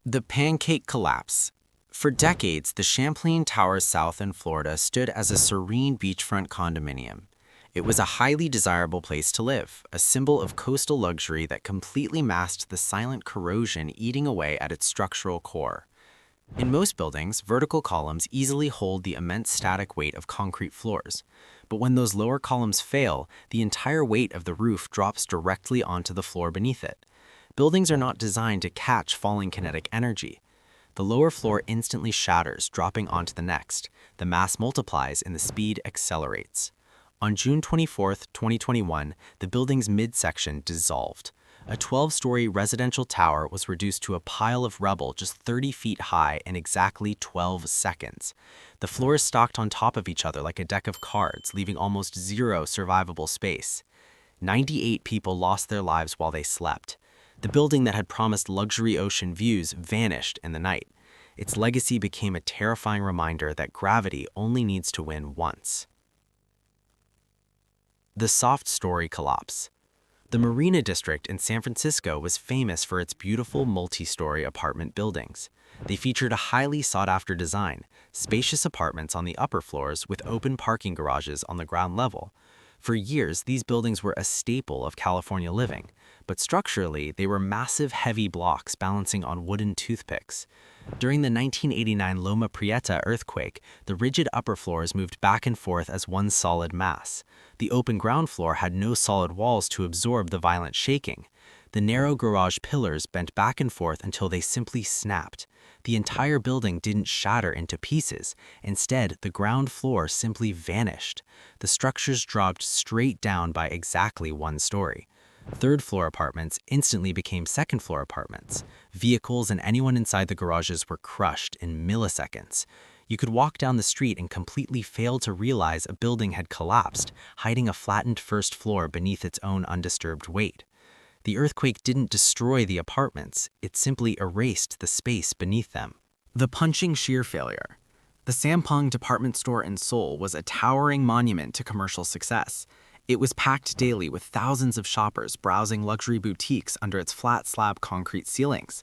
The Pancake Collapse. For decades, the Champlain Towers South in Florida stood as a serene beachfront condominium. It was a highly desirable place to live, a symbol of coastal luxury that completely masked the silent corrosion eating away at its structural core. In most buildings, vertical columns easily hold the immense static weight of concrete floors. But when those lower columns fail, the entire weight of the roof drops directly onto the floor beneath it. Buildings are not designed to catch falling kinetic energy. The lower floor instantly shatters, dropping onto the next. The mass multiplies and the speed accelerates. On June 24, 2021, the building's midsection dissolved. A 12-story residential tower was reduced to a pile of rubble just 30 feet high in exactly 12 seconds. The floors stacked on top of each other like a deck of cards, leaving almost zero survivable space. 98 people lost their lives while they slept. The building that had promised luxury ocean views vanished in the night. Its legacy became a terrifying reminder that gravity only needs to win once. The Soft Story Collapse. The Marina District in San Francisco was famous for its beautiful multi-story apartment buildings. They featured a highly sought-after design, spacious apartments on the upper floors with open parking garages on the ground level. For years, these buildings were a staple of California living, but structurally, they were massive, heavy blocks balancing on wooden toothpicks. During the 1989 Loma Prieta earthquake, the rigid upper floors moved back and forth as one solid mass. The open ground floor had no solid walls to absorb the violent shaking. The narrow garage pillars bent back and forth until they simply snapped. The entire building didn't shatter into pieces. Instead, the ground floor simply vanished. The structures dropped straight down by exactly 1 story. Third-floor apartments instantly became second-floor apartments. Vehicles and anyone inside the garages were crushed in milliseconds. You could walk down the street and completely fail to realize a building had collapsed, hiding a flattened first floor beneath its own undisturbed weight. The earthquake didn't destroy the apartments, it simply erased the space beneath them. The Punching Shear failure. The Sampong department store in Seoul was a towering monument to commercial success. It was packed daily with thousands of shoppers browsing luxury boutiques under its flat slab concrete ceilings.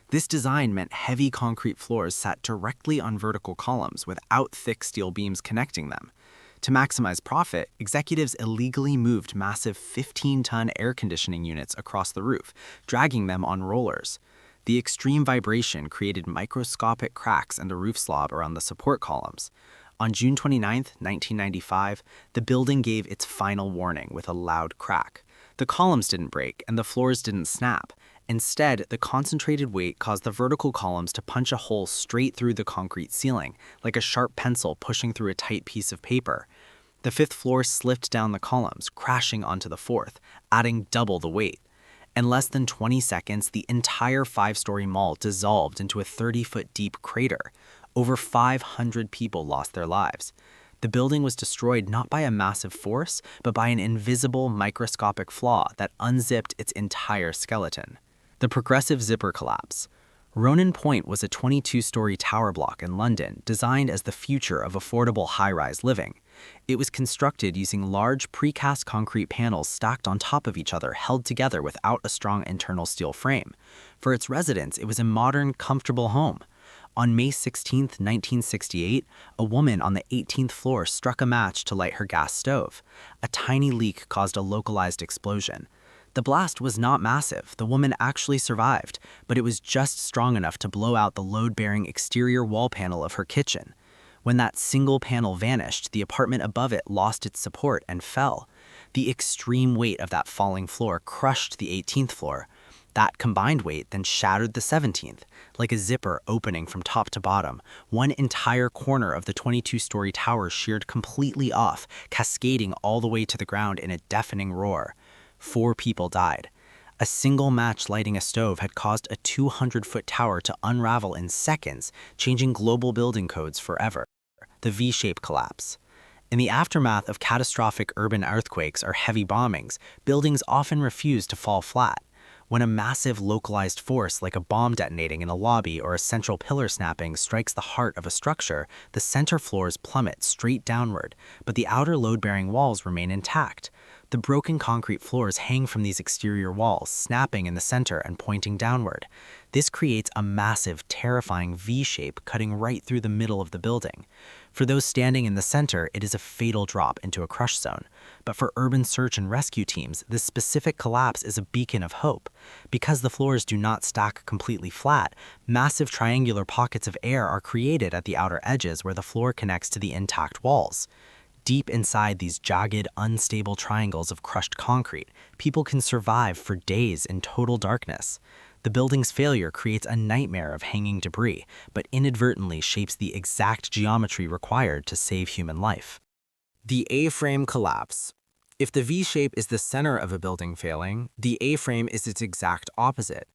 This design meant heavy concrete floors sat directly on vertical columns without thick steel beams connecting them. To maximize profit, executives illegally moved massive 15-ton air conditioning units across the roof, dragging them on rollers. The extreme vibration created microscopic cracks in the roof slab around the support columns. On June 29, 1995, the building gave its final warning with a loud crack. The columns didn't break and the floors didn't snap. Instead, the concentrated weight caused the vertical columns to punch a hole straight through the concrete ceiling, like a sharp pencil pushing through a tight piece of paper. The 5th floor slipped down the columns, crashing onto the 4th, adding double the weight. In less than 20 seconds, the entire 5-story mall dissolved into a 30-foot deep crater. Over 500 people lost their lives. The building was destroyed not by a massive force, but by an invisible microscopic flaw that unzipped its entire skeleton. The Progressive Zipper Collapse. Ronan Point was a 22-story tower block in London designed as the future of affordable high-rise living. It was constructed using large precast concrete panels stacked on top of each other, held together without a strong internal steel frame. For its residents, it was a modern, comfortable home. On May 16, 1968, a woman on the 18th floor struck a match to light her gas stove. A tiny leak caused a localized explosion. The blast was not massive, the woman actually survived, but it was just strong enough to blow out the load-bearing exterior wall panel of her kitchen. When that single panel vanished, the apartment above it lost its support and fell. The extreme weight of that falling floor crushed the 18th floor. That combined weight then shattered the 17th, like a zipper opening from top to bottom. One entire corner of the 22-story tower sheared completely off, cascading all the way to the ground in a deafening roar. 4 people died. A single match lighting a stove had caused a 200-foot tower to unravel in seconds, changing global building codes forever. The V-shaped collapse. In the aftermath of catastrophic urban earthquakes or heavy bombings, buildings often refuse to fall flat. When a massive localized force like a bomb detonating in a lobby or a central pillar snapping strikes the heart of a structure, the center floors plummet straight downward, but the outer load-bearing walls remain intact. The broken concrete floors hang from these exterior walls, snapping in the center and pointing downward. This creates a massive, terrifying V-shape cutting right through the middle of the building. For those standing in the center, it is a fatal drop into a crush zone. But for urban search and rescue teams, this specific collapse is a beacon of hope. Because the floors do not stack completely flat, massive triangular pockets of air are created at the outer edges where the floor connects to the intact walls. Deep inside these jagged, unstable triangles of crushed concrete, people can survive for days in total darkness. The building's failure creates a nightmare of hanging debris, but inadvertently shapes the exact geometry required to save human life. The A-frame collapse. If the V-shape is the center of a building failing, the A-frame is its exact opposite.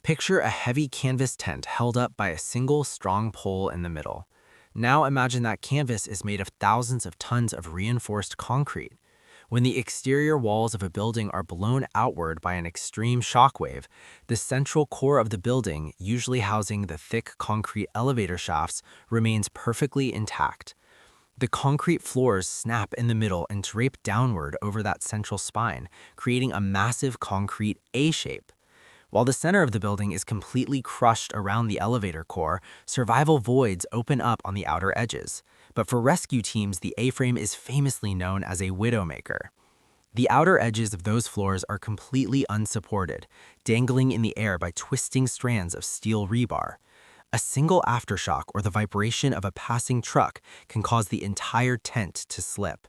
Picture a heavy canvas tent held up by a single strong pole in the middle. Now imagine that canvas is made of thousands of tons of reinforced concrete. When the exterior walls of a building are blown outward by an extreme shockwave, the central core of the building, usually housing the thick concrete elevator shafts, remains perfectly intact. The concrete floors snap in the middle and drape downward over that central spine, creating a massive concrete A shape. While the center of the building is completely crushed around the elevator core, survival voids open up on the outer edges. But for rescue teams, the A-frame is famously known as a widowmaker. The outer edges of those floors are completely unsupported, dangling in the air by twisting strands of steel rebar. A single aftershock or the vibration of a passing truck can cause the entire tent to slip.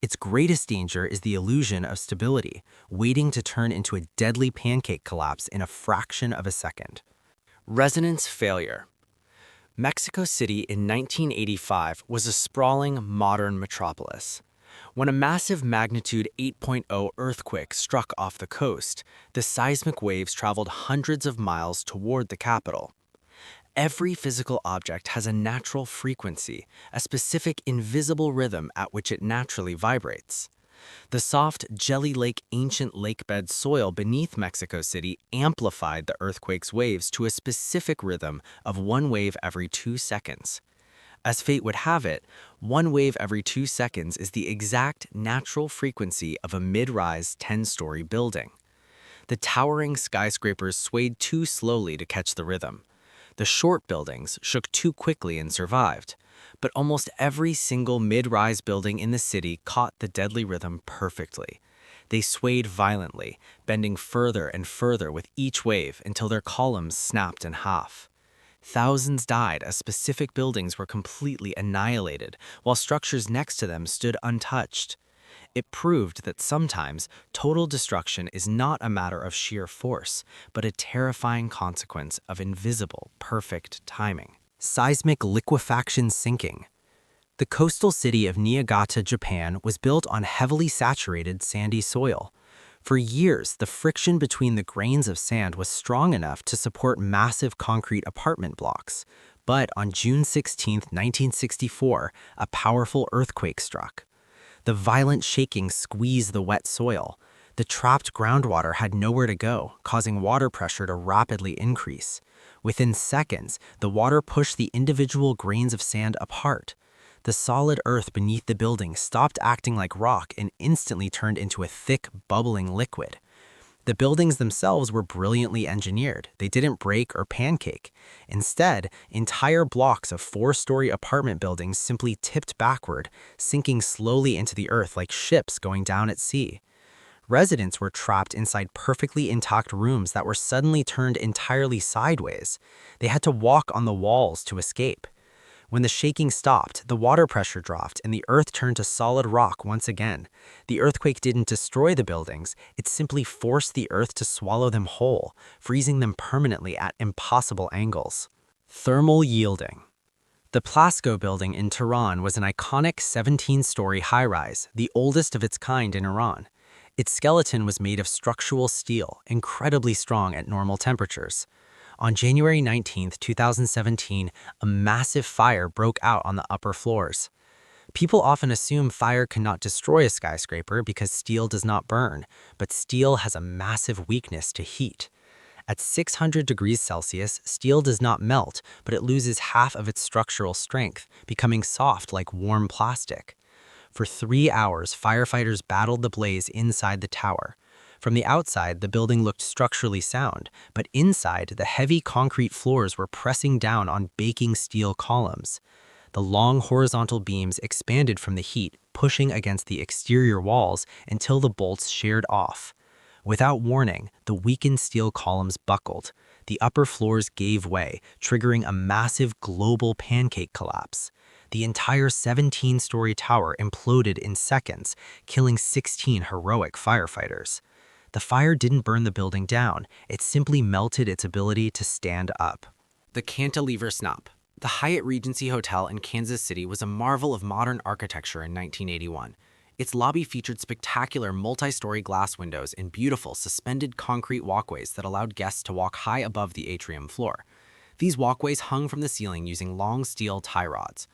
Its greatest danger is the illusion of stability, waiting to turn into a deadly pancake collapse in a fraction of a second. Resonance failure. Mexico City in 1985 was a sprawling, modern metropolis. When a massive magnitude 8.0 earthquake struck off the coast, the seismic waves traveled hundreds of miles toward the capital. Every physical object has a natural frequency, a specific invisible rhythm at which it naturally vibrates. The soft, jelly-like ancient lakebed soil beneath Mexico City amplified the earthquake's waves to a specific rhythm of one wave every 2 seconds. As fate would have it, one wave every 2 seconds is the exact natural frequency of a mid-rise 10-story building. The towering skyscrapers swayed too slowly to catch the rhythm. The short buildings shook too quickly and survived, but almost every single mid-rise building in the city caught the deadly rhythm perfectly. They swayed violently, bending further and further with each wave until their columns snapped in half. Thousands died as specific buildings were completely annihilated, while structures next to them stood untouched. It proved that sometimes total destruction is not a matter of sheer force, but a terrifying consequence of invisible, perfect timing. Seismic liquefaction sinking. The coastal city of Niigata, Japan, was built on heavily saturated sandy soil. For years, the friction between the grains of sand was strong enough to support massive concrete apartment blocks. But on June 16, 1964, a powerful earthquake struck. The violent shaking squeezed the wet soil. The trapped groundwater had nowhere to go, causing water pressure to rapidly increase. Within seconds, the water pushed the individual grains of sand apart. The solid earth beneath the building stopped acting like rock and instantly turned into a thick, bubbling liquid. The buildings themselves were brilliantly engineered. They didn't break or pancake. Instead, entire blocks of 4-story apartment buildings simply tipped backward, sinking slowly into the earth like ships going down at sea. Residents were trapped inside perfectly intact rooms that were suddenly turned entirely sideways. They had to walk on the walls to escape. When the shaking stopped, the water pressure dropped and the earth turned to solid rock once again. The earthquake didn't destroy the buildings, it simply forced the earth to swallow them whole, freezing them permanently at impossible angles. Thermal yielding. The Plasco building in Tehran was an iconic 17-story high-rise, the oldest of its kind in Iran. Its skeleton was made of structural steel, incredibly strong at normal temperatures. On January 19, 2017, a massive fire broke out on the upper floors. People often assume fire cannot destroy a skyscraper because steel does not burn, but steel has a massive weakness to heat. At 600 degrees Celsius, steel does not melt, but it loses half of its structural strength, becoming soft like warm plastic. For 3 hours, firefighters battled the blaze inside the tower. From the outside, the building looked structurally sound, but inside, the heavy concrete floors were pressing down on baking steel columns. The long horizontal beams expanded from the heat, pushing against the exterior walls until the bolts sheared off. Without warning, the weakened steel columns buckled. The upper floors gave way, triggering a massive global pancake collapse. The entire 17-story tower imploded in seconds, killing 16 heroic firefighters. The fire didn't burn the building down, it simply melted its ability to stand up. The Cantilever Snap. The Hyatt Regency Hotel in Kansas City was a marvel of modern architecture in 1981. Its lobby featured spectacular multi-story glass windows and beautiful suspended concrete walkways that allowed guests to walk high above the atrium floor. These walkways hung from the ceiling using long steel tie rods.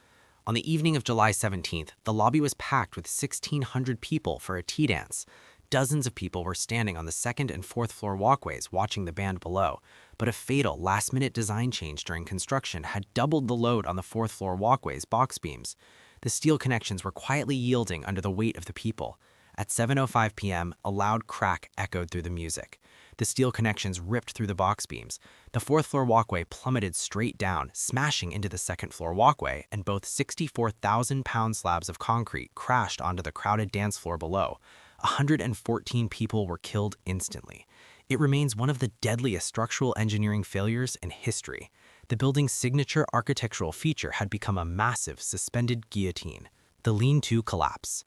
On the evening of July 17th, the lobby was packed with 1,600 people for a tea dance. Dozens of people were standing on the second and fourth floor walkways watching the band below, but a fatal last-minute design change during construction had doubled the load on the fourth floor walkway's box beams. The steel connections were quietly yielding under the weight of the people. At 7:05 p.m., a loud crack echoed through the music. The steel connections ripped through the box beams. The fourth floor walkway plummeted straight down, smashing into the second floor walkway, and both 64,000-pound slabs of concrete crashed onto the crowded dance floor below. 114 people were killed instantly. It remains one of the deadliest structural engineering failures in history. The building's signature architectural feature had become a massive suspended guillotine. The lean-to collapse.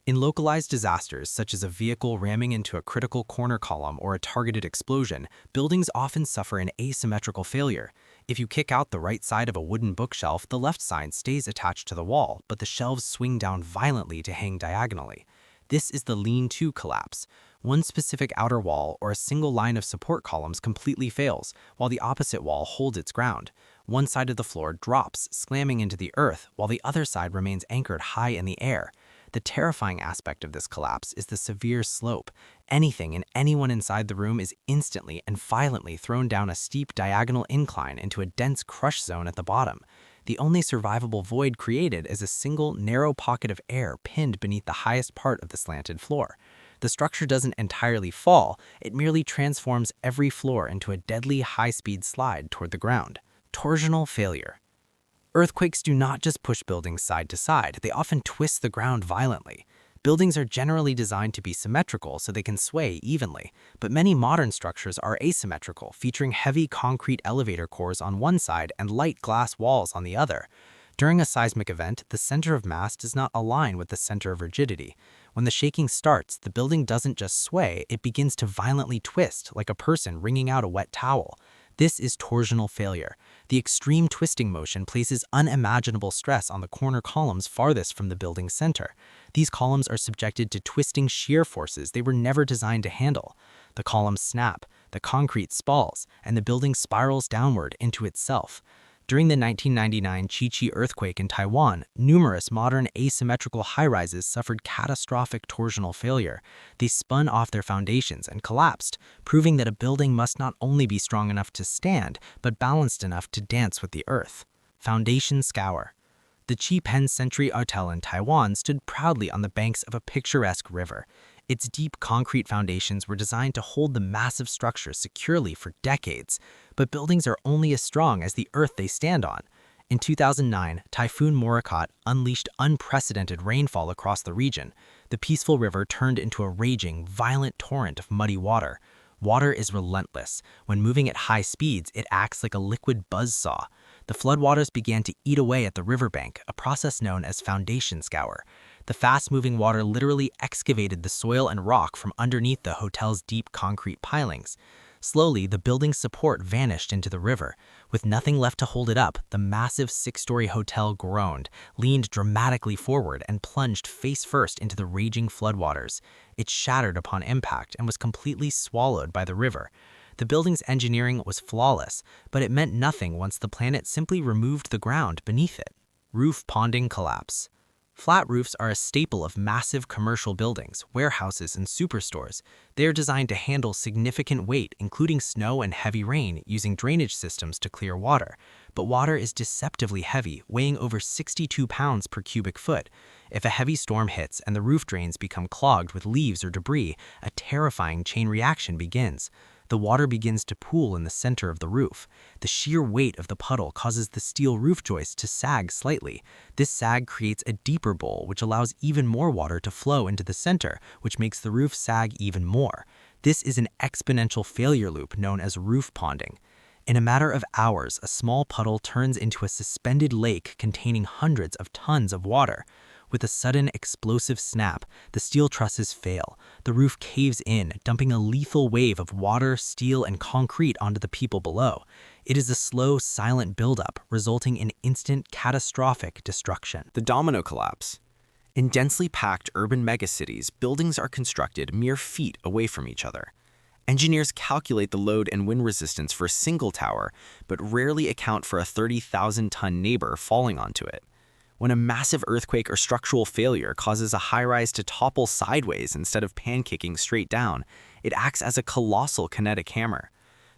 In localized disasters, such as a vehicle ramming into a critical corner column or a targeted explosion, buildings often suffer an asymmetrical failure. If you kick out the right side of a wooden bookshelf, the left side stays attached to the wall, but the shelves swing down violently to hang diagonally. This is the lean-to collapse. One specific outer wall or a single line of support columns completely fails, while the opposite wall holds its ground. One side of the floor drops, slamming into the earth, while the other side remains anchored high in the air. The terrifying aspect of this collapse is the severe slope. Anything and anyone inside the room is instantly and violently thrown down a steep diagonal incline into a dense crush zone at the bottom. The only survivable void created is a single, narrow pocket of air pinned beneath the highest part of the slanted floor. The structure doesn't entirely fall, it merely transforms every floor into a deadly high-speed slide toward the ground. Torsional failure. Earthquakes do not just push buildings side to side, they often twist the ground violently. Buildings are generally designed to be symmetrical so they can sway evenly, but many modern structures are asymmetrical, featuring heavy concrete elevator cores on one side and light glass walls on the other. During a seismic event, the center of mass does not align with the center of rigidity. When the shaking starts, the building doesn't just sway, it begins to violently twist, like a person wringing out a wet towel. This is torsional failure. The extreme twisting motion places unimaginable stress on the corner columns farthest from the building's center. These columns are subjected to twisting shear forces they were never designed to handle. The columns snap, the concrete spalls, and the building spirals downward into itself. During the 1999 Chi-Chi earthquake in Taiwan, numerous modern asymmetrical high-rises suffered catastrophic torsional failure. They spun off their foundations and collapsed, proving that a building must not only be strong enough to stand, but balanced enough to dance with the earth. Foundation Scour. The Chi Pen Century Hotel in Taiwan stood proudly on the banks of a picturesque river. Its deep concrete foundations were designed to hold the massive structure securely for decades, but buildings are only as strong as the earth they stand on. In 2009, Typhoon Morakot unleashed unprecedented rainfall across the region. The peaceful river turned into a raging, violent torrent of muddy water. Water is relentless. When moving at high speeds, it acts like a liquid buzzsaw. The floodwaters began to eat away at the riverbank, a process known as foundation scour. The fast-moving water literally excavated the soil and rock from underneath the hotel's deep concrete pilings. Slowly, the building's support vanished into the river. With nothing left to hold it up, the massive 6-story hotel groaned, leaned dramatically forward, and plunged face-first into the raging floodwaters. It shattered upon impact and was completely swallowed by the river. The building's engineering was flawless, but it meant nothing once the planet simply removed the ground beneath it. Roof ponding collapse. Flat roofs are a staple of massive commercial buildings, warehouses, and superstores. They are designed to handle significant weight, including snow and heavy rain, using drainage systems to clear water. but water is deceptively heavy, weighing over 62 pounds per cubic foot. If a heavy storm hits and the roof drains become clogged with leaves or debris, a terrifying chain reaction begins. The water begins to pool in the center of the roof. The sheer weight of the puddle causes the steel roof joist to sag slightly. This sag creates a deeper bowl, which allows even more water to flow into the center, which makes the roof sag even more. This is an exponential failure loop known as roof ponding. In a matter of hours, a small puddle turns into a suspended lake containing hundreds of tons of water. With a sudden explosive snap, the steel trusses fail. The roof caves in, dumping a lethal wave of water, steel, and concrete onto the people below. It is a slow, silent buildup, resulting in instant, catastrophic destruction. The Domino Collapse. In densely packed urban megacities, buildings are constructed mere feet away from each other. Engineers calculate the load and wind resistance for a single tower, but rarely account for a 30,000-ton neighbor falling onto it. When a massive earthquake or structural failure causes a high-rise to topple sideways instead of pancaking straight down, it acts as a colossal kinetic hammer.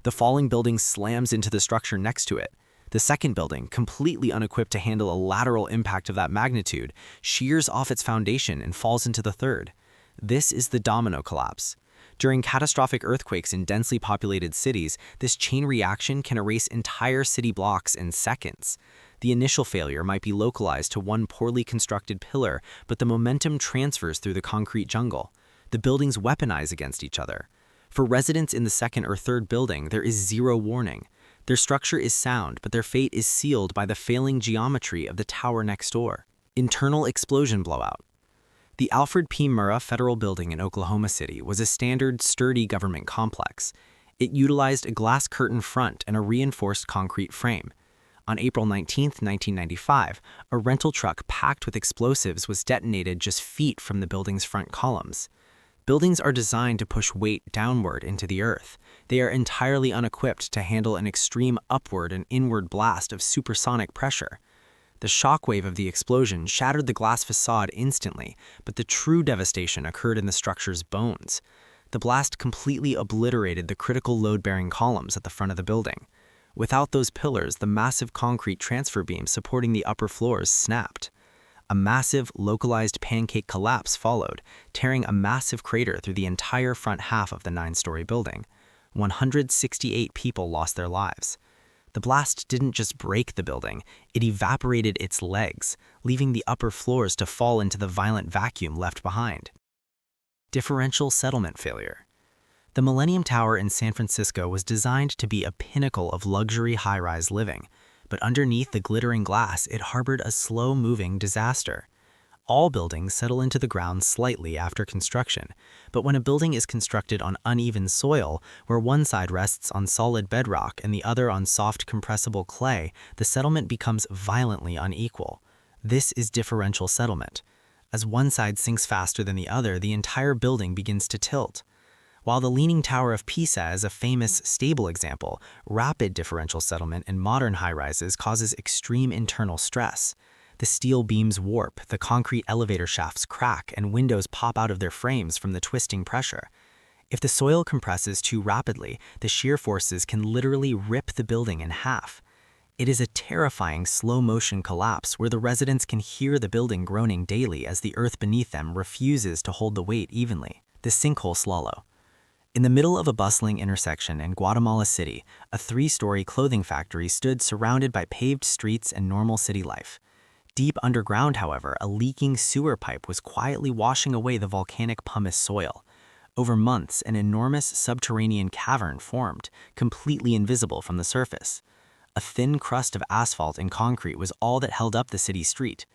The falling building slams into the structure next to it. The second building, completely unequipped to handle a lateral impact of that magnitude, shears off its foundation and falls into the third. This is the domino collapse. During catastrophic earthquakes in densely populated cities, this chain reaction can erase entire city blocks in seconds. The initial failure might be localized to one poorly constructed pillar, but the momentum transfers through the concrete jungle. The buildings weaponize against each other. For residents in the second or third building, there is zero warning. Their structure is sound, but their fate is sealed by the failing geometry of the tower next door. Internal explosion blowout. The Alfred P. Murrah Federal Building in Oklahoma City was a standard, sturdy government complex. It utilized a glass curtain front and a reinforced concrete frame. On April 19, 1995, a rental truck packed with explosives was detonated just feet from the building's front columns. Buildings are designed to push weight downward into the earth. They are entirely unequipped to handle an extreme upward and inward blast of supersonic pressure. The shockwave of the explosion shattered the glass facade instantly, but the true devastation occurred in the structure's bones. The blast completely obliterated the critical load-bearing columns at the front of the building. Without those pillars, the massive concrete transfer beam supporting the upper floors snapped. A massive, localized pancake collapse followed, tearing a massive crater through the entire front half of the 9-story building. 168 people lost their lives. The blast didn't just break the building, it evaporated its legs, leaving the upper floors to fall into the violent vacuum left behind. Differential settlement failure. The Millennium Tower in San Francisco was designed to be a pinnacle of luxury high-rise living, but underneath the glittering glass, it harbored a slow-moving disaster. All buildings settle into the ground slightly after construction, but when a building is constructed on uneven soil, where one side rests on solid bedrock and the other on soft compressible clay, the settlement becomes violently unequal. This is differential settlement. As one side sinks faster than the other, the entire building begins to tilt. While the Leaning Tower of Pisa is a famous, stable example, rapid differential settlement in modern high-rises causes extreme internal stress. The steel beams warp, the concrete elevator shafts crack, and windows pop out of their frames from the twisting pressure. If the soil compresses too rapidly, the shear forces can literally rip the building in half. It is a terrifying slow-motion collapse where the residents can hear the building groaning daily as the earth beneath them refuses to hold the weight evenly. The Sinkhole Swallow. In the middle of a bustling intersection in Guatemala City, a 3-story clothing factory stood surrounded by paved streets and normal city life. Deep underground, however, a leaking sewer pipe was quietly washing away the volcanic pumice soil. Over months, an enormous subterranean cavern formed, completely invisible from the surface. A thin crust of asphalt and concrete was all that held up the city street.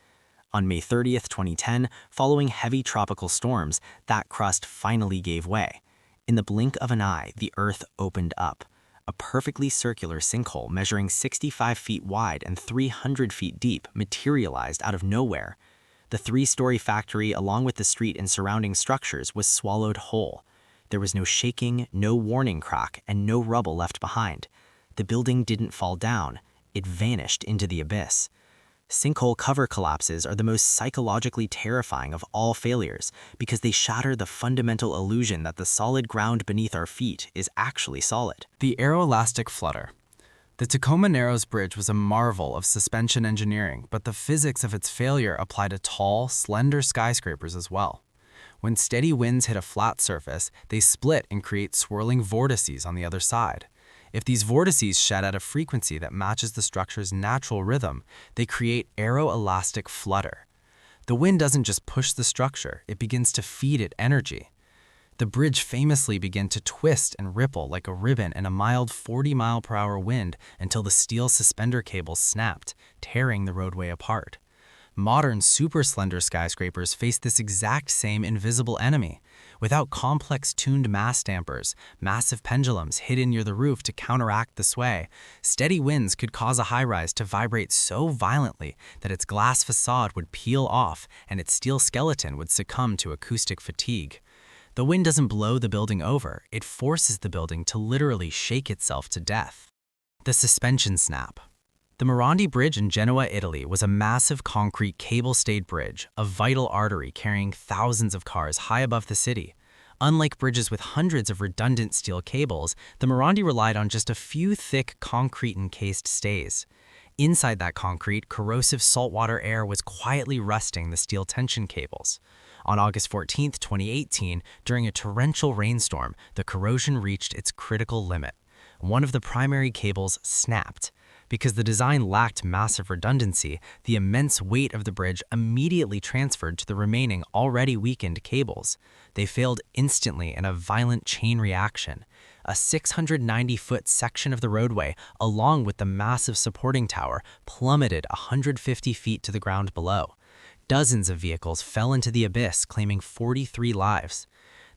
On May 30, 2010, following heavy tropical storms, that crust finally gave way. In the blink of an eye, the earth opened up. A perfectly circular sinkhole measuring 65 feet wide and 300 feet deep materialized out of nowhere. The 3-story factory, along with the street and surrounding structures, was swallowed whole. There was no shaking, no warning crack, and no rubble left behind. The building didn't fall down. It vanished into the abyss. Sinkhole cover collapses are the most psychologically terrifying of all failures because they shatter the fundamental illusion that the solid ground beneath our feet is actually solid. The Aeroelastic Flutter. The Tacoma Narrows Bridge was a marvel of suspension engineering, but the physics of its failure apply to tall, slender skyscrapers as well. When steady winds hit a flat surface, they split and create swirling vortices on the other side. If these vortices shed at a frequency that matches the structure's natural rhythm, they create aeroelastic flutter. The wind doesn't just push the structure, it begins to feed it energy. The bridge famously began to twist and ripple like a ribbon in a mild 40-mile-per-hour wind until the steel suspender cables snapped, tearing the roadway apart. Modern super-slender skyscrapers face this exact same invisible enemy. Without complex tuned mass dampers, massive pendulums hidden near the roof to counteract the sway, steady winds could cause a high-rise to vibrate so violently that its glass facade would peel off and its steel skeleton would succumb to acoustic fatigue. The wind doesn't blow the building over, it forces the building to literally shake itself to death. The suspension snap. The Morandi Bridge in Genoa, Italy was a massive concrete cable-stayed bridge, a vital artery carrying thousands of cars high above the city. Unlike bridges with hundreds of redundant steel cables, the Morandi relied on just a few thick concrete-encased stays. Inside that concrete, corrosive saltwater air was quietly rusting the steel tension cables. On August 14, 2018, during a torrential rainstorm, the corrosion reached its critical limit. One of the primary cables snapped. Because the design lacked massive redundancy, the immense weight of the bridge immediately transferred to the remaining already weakened cables. They failed instantly in a violent chain reaction. A 690-foot section of the roadway, along with the massive supporting tower, plummeted 150 feet to the ground below. Dozens of vehicles fell into the abyss, claiming 43 lives.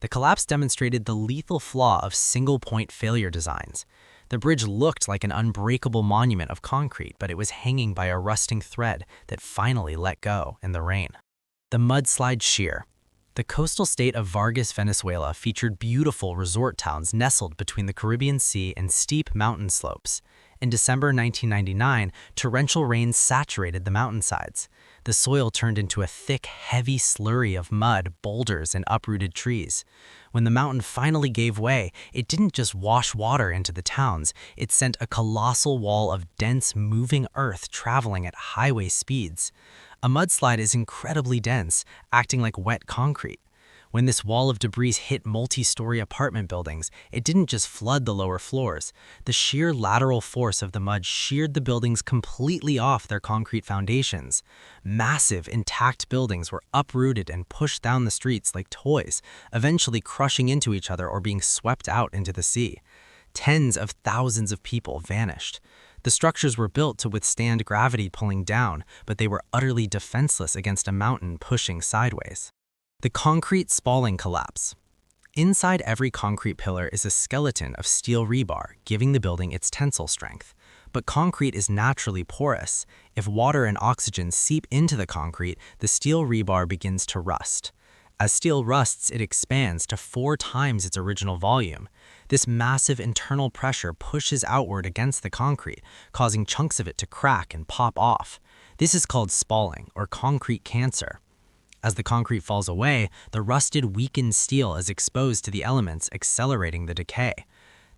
The collapse demonstrated the lethal flaw of single-point failure designs. The bridge looked like an unbreakable monument of concrete, but it was hanging by a rusting thread that finally let go in the rain. The Mudslide Shear. The coastal state of Vargas, Venezuela featured beautiful resort towns nestled between the Caribbean Sea and steep mountain slopes. In December 1999, torrential rains saturated the mountainsides. The soil turned into a thick, heavy slurry of mud, boulders, and uprooted trees. When the mountain finally gave way, it didn't just wash water into the towns, it sent a colossal wall of dense, moving earth traveling at highway speeds. A mudslide is incredibly dense, acting like wet concrete. When this wall of debris hit multi-story apartment buildings, it didn't just flood the lower floors. The sheer lateral force of the mud sheared the buildings completely off their concrete foundations. Massive, intact buildings were uprooted and pushed down the streets like toys, eventually crushing into each other or being swept out into the sea. Tens of thousands of people vanished. The structures were built to withstand gravity pulling down, but they were utterly defenseless against a mountain pushing sideways. The concrete Spalling collapse. Inside every concrete pillar is a skeleton of steel rebar, giving the building its tensile strength. But concrete is naturally porous. If water and oxygen seep into the concrete, the steel rebar begins to rust. As steel rusts, it expands to 4 times its original volume. This massive internal pressure pushes outward against the concrete, causing chunks of it to crack and pop off. This is called spalling, or concrete cancer. As the concrete falls away, the rusted, weakened steel is exposed to the elements, accelerating the decay.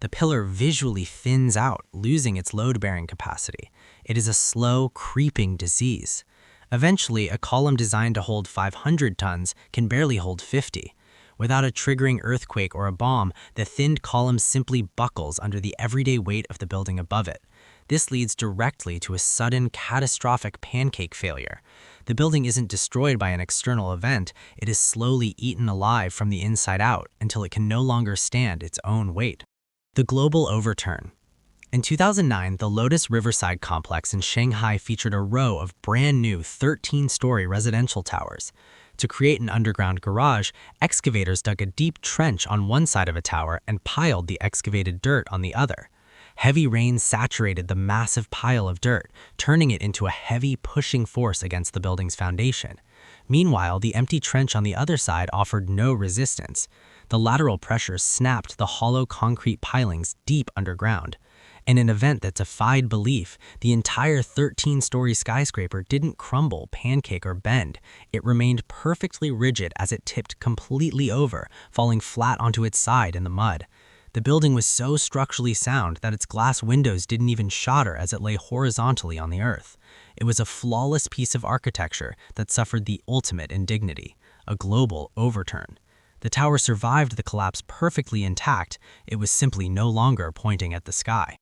The pillar visually thins out, losing its load-bearing capacity. It is a slow, creeping disease. Eventually, a column designed to hold 500 tons can barely hold 50. Without a triggering earthquake or a bomb, the thinned column simply buckles under the everyday weight of the building above it. This leads directly to a sudden, catastrophic pancake failure. The building isn't destroyed by an external event, it is slowly eaten alive from the inside out until it can no longer stand its own weight. The Global Overturn. In 2009, the Lotus Riverside complex in Shanghai featured a row of brand new 13-story residential towers. To create an underground garage, excavators dug a deep trench on one side of a tower and piled the excavated dirt on the other. Heavy rain saturated the massive pile of dirt, turning it into a heavy pushing force against the building's foundation. Meanwhile, the empty trench on the other side offered no resistance. The lateral pressure snapped the hollow concrete pilings deep underground. In an event that defied belief, the entire 13-story skyscraper didn't crumble, pancake, or bend. It remained perfectly rigid as it tipped completely over, falling flat onto its side in the mud. The building was so structurally sound that its glass windows didn't even shatter as it lay horizontally on the earth. It was a flawless piece of architecture that suffered the ultimate indignity, a global overturn. The tower survived the collapse perfectly intact. It was simply no longer pointing at the sky.